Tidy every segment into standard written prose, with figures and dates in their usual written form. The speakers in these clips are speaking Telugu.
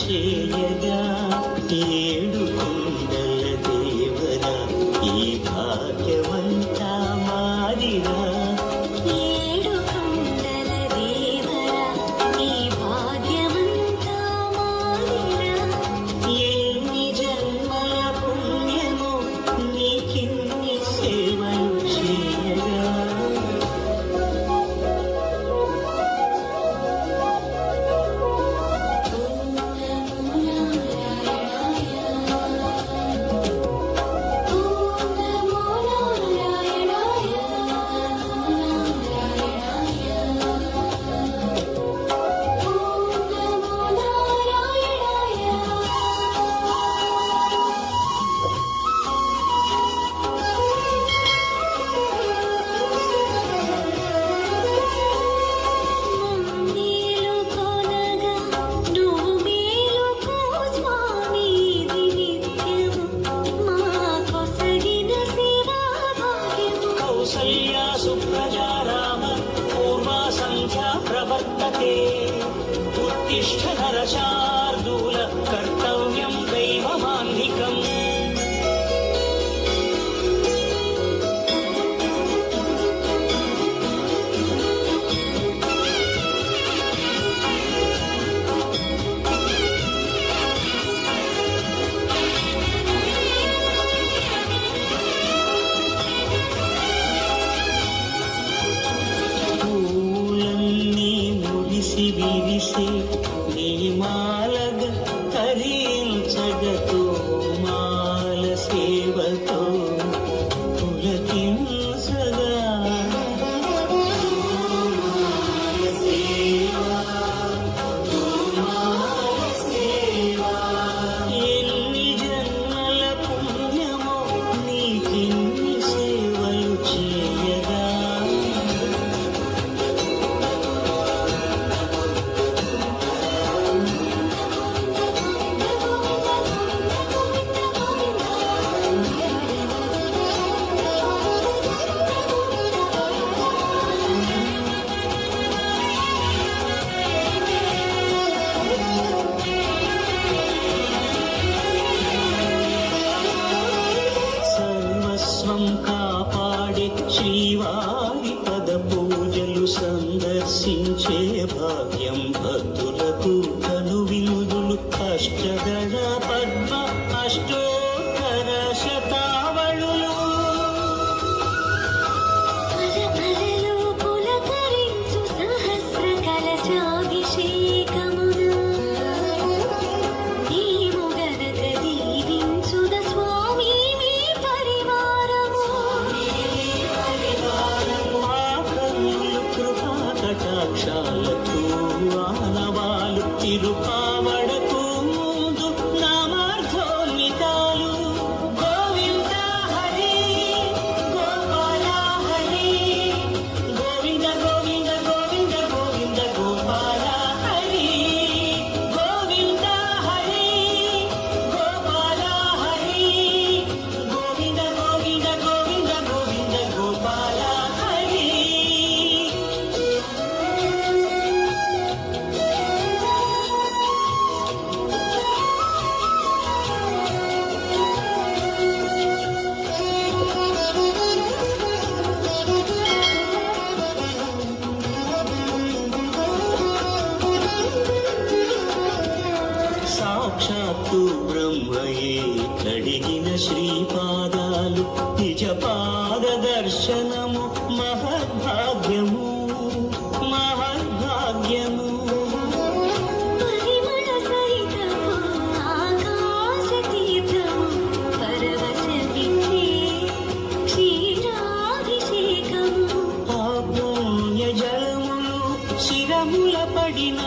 చేయగా ఏడు కొండల దేవరా ఈ భాగ్యమంతా మారిరా. ఏడు కొండల దేవరా ఈ భాగ్యమంతా మారిరా. ఎన్ని జన్మల పుణ్యమో నీకిన్ని సేవలు చేయగా. సుప్రజారామ పూర్వా సంధ్యా ప్రవర్తతే ఉత్తిష్ఠ నరశార్దూల కర్తవ్యం దైవమాన్నికం. విరిసి నీ మాలగ తరించగతో మాల సేవతో పులకించగా. ఎన్ని జన్మల పుణ్యమో నీకిన్ని సేవలు చేయగా. కాపాడే శ్రీవారి పద పూజలు సందర్శించే భాగ్యం భక్తులకు కను వినుదులు. అష్టగణ పద్మ అష్టోత్తర శతావళులు పులకరించు సహస్ర కలశాభిషేకమున నీవు గనక దీవించుద స్వామి మీ పరివారము. కృపా కటాక్షాలతో ఆనవాలు తిరుపావడకు ముందు నామార్థోన్మితాలు. గోవింద హరి గోపాల హరి గోవింద గోవింద గోవింద గోవింద గోపాల హరి గోవింద హరి గోపాల హరి గోవింద గోవింద గోవింద గోవింద గోపాల హరి. సాక్షాత్తు బ్రహ్మయే కడిగిన శ్రీపాదాలు నిజ పాద దర్శనము మహద్భాగ్యము మహద్భాగ్యము. పరిమళ సహితము ఆకాశ తీర్థము పరవశమిచ్చే క్షీరాభిషేకము. ఆ పుణ్య జలములు శిరముల పడిన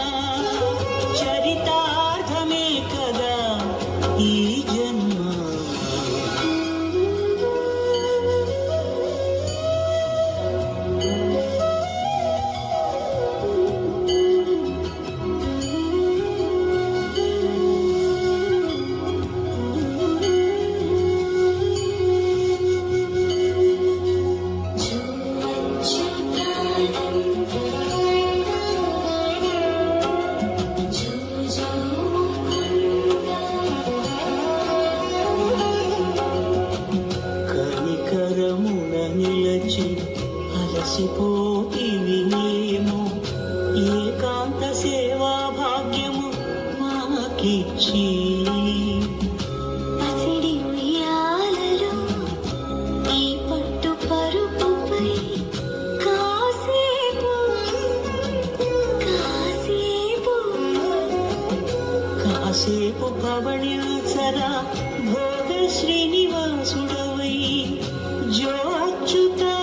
చరితార్థమే కదా ఈ జన్మ. జో నాకిచ్చి పసిడి ఉయ్యాలలో ఈ పట్టు పరుపుపై కాసేపు కాసేపు కాసేపు పవణ్యాసరా భోగ శ్రీనివాసుడవై జో అచ్యుతా